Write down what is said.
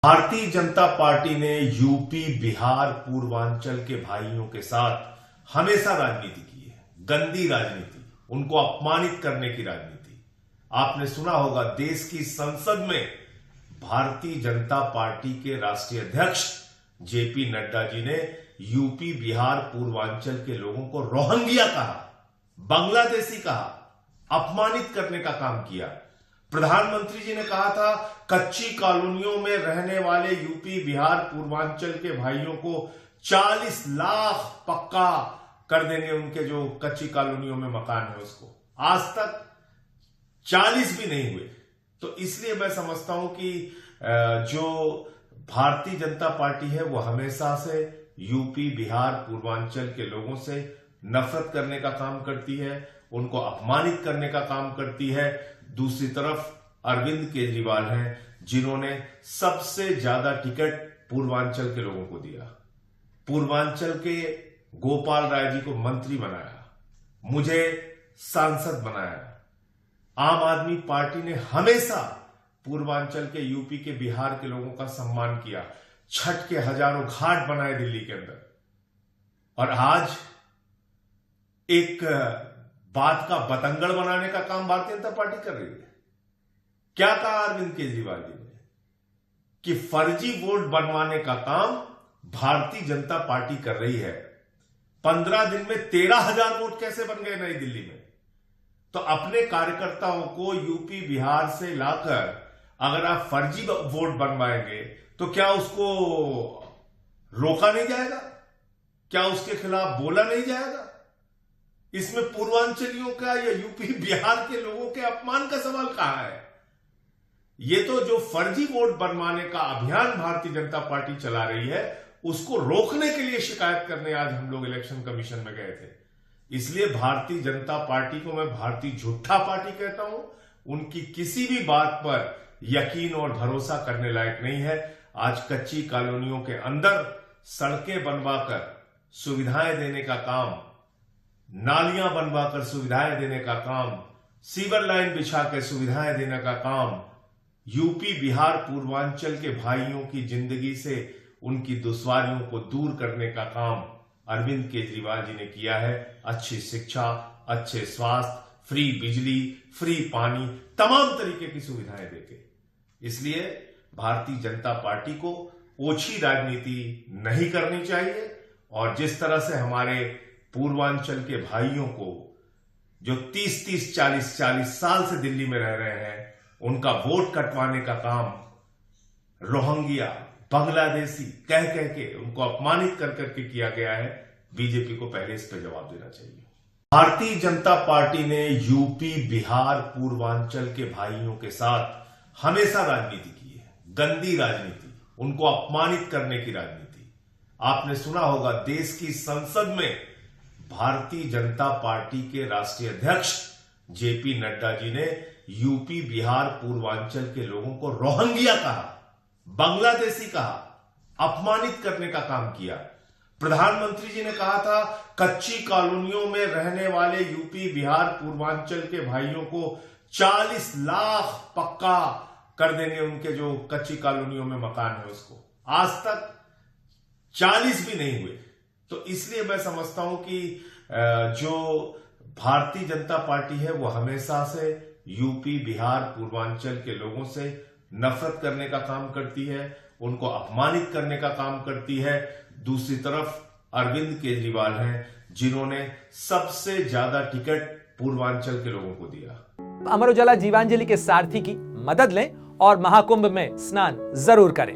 Bharatiya Janata party ने UP, Bihar, Purvanchal के भाइयों के साथ हमेशा राजनीति की है। गंदी राजनीति, उनको अपमानित करने की राजनीति। आपने सुना होगा, देश की संसद में भारतीय जनता पार्टी के राष्ट्रीय अध्यक्ष जेपी नड्डा जी ने यूपी, बिहार, पूर्वांचल के लोगों को रोहिंग्या कहा, बांग्लादेशी कहा, अपमानित करने का काम किया। प्रधानमंत्री जी ने कहा था, कच्ची कॉलोनियों में रहने वाले यूपी, बिहार, पूर्वांचल के भाइयों को 40 लाख पक्का कर देंगे। उनके जो कच्ची कॉलोनियों में मकान है उसको आज तक 40 भी नहीं हुए। तो इसलिए मैं समझता हूं कि जो भारतीय जनता पार्टी है वो हमेशा से यूपी, बिहार, पूर्वांचल के लोगों से नफरत करने का काम करती है, उनको अपमानित करने का काम करती है। दूसरी तरफ अरविंद केजरीवाल हैं, जिन्होंने सबसे ज्यादा टिकट पूर्वांचल के लोगों को दिया। पूर्वांचल के गोपाल राय जी को मंत्री बनाया, मुझे सांसद बनाया। आम आदमी पार्टी ने हमेशा पूर्वांचल के, यूपी के, बिहार के लोगों का सम्मान किया। छठ के हजारों घाट बनाए दिल्ली के अंदर। और आज एक बात का बतंगड़ बनाने का काम भारतीय जनता पार्टी कर रही है। क्या कहा अरविंद केजरीवाल जी ने कि फर्जी वोट बनवाने का काम भारतीय जनता पार्टी कर रही है। 15 दिन में 13,000 वोट कैसे बन गए नई दिल्ली में? तो अपने कार्यकर्ताओं को यूपी, बिहार से लाकर अगर आप फर्जी वोट बनवाएंगे तो क्या उसको रोका नहीं जाएगा? क्या उसके खिलाफ बोला नहीं जाएगा? इसमें पूर्वांचलियों का या यूपी, बिहार के लोगों के अपमान का सवाल कहां है? ये तो जो फर्जी वोट बनवाने का अभियान भारतीय जनता पार्टी चला रही है, उसको रोकने के लिए शिकायत करने आज हम लोग इलेक्शन कमीशन में गए थे। इसलिए भारतीय जनता पार्टी को मैं भारतीय झूठा पार्टी कहता हूं। उनकी किसी भी बात पर यकीन और भरोसा करने लायक नहीं है। आज कच्ची कॉलोनियों के अंदर सड़कें बनवाकर सुविधाएं देने का काम, नालियां बनवाकर सुविधाएं देने का काम, सीवर लाइन बिछा के सुविधाएं देने का काम, यूपी, बिहार, पूर्वांचल के भाइयों की जिंदगी से उनकी दुश्वारियों को दूर करने का काम अरविंद केजरीवाल जी ने किया है। अच्छी शिक्षा, अच्छे स्वास्थ्य, फ्री बिजली, फ्री पानी, तमाम तरीके की सुविधाएं देके। इसलिए भारतीय जनता पार्टी को ओछी राजनीति नहीं करनी चाहिए। और जिस तरह से हमारे पूर्वांचल के भाइयों को, जो 30-30, 40-40 साल से दिल्ली में रह रहे हैं, उनका वोट कटवाने का काम रोहिंग्या, बांग्लादेशी कह के उनको अपमानित कर करके किया गया है। बीजेपी को पहले इस पर जवाब देना चाहिए। भारतीय जनता पार्टी ने यूपी, बिहार, पूर्वांचल के भाइयों के साथ हमेशा राजनीति की है। गंदी राजनीति, उनको अपमानित करने की राजनीति। आपने सुना होगा, देश की संसद में भारतीय जनता पार्टी के राष्ट्रीय अध्यक्ष जेपी नड्डा जी ने यूपी, बिहार, पूर्वांचल के लोगों को रोहिंग्या कहा, बांग्लादेशी कहा, अपमानित करने का काम किया। प्रधानमंत्री जी ने कहा था, कच्ची कॉलोनियों में रहने वाले यूपी, बिहार, पूर्वांचल के भाइयों को 40 लाख पक्का कर देंगे। उनके जो कच्ची कॉलोनियों में मकान है उसको आज तक 40 भी नहीं हुए। तो इसलिए मैं समझता हूं कि जो भारतीय जनता पार्टी है वो हमेशा से यूपी, बिहार, पूर्वांचल के लोगों से नफरत करने का काम करती है, उनको अपमानित करने का काम करती है। दूसरी तरफ अरविंद केजरीवाल हैं, जिन्होंने सबसे ज्यादा टिकट पूर्वांचल के लोगों को दिया। अमर उजाला जीवांजलि के सारथी की मदद लें और महाकुंभ में स्नान जरूर करें।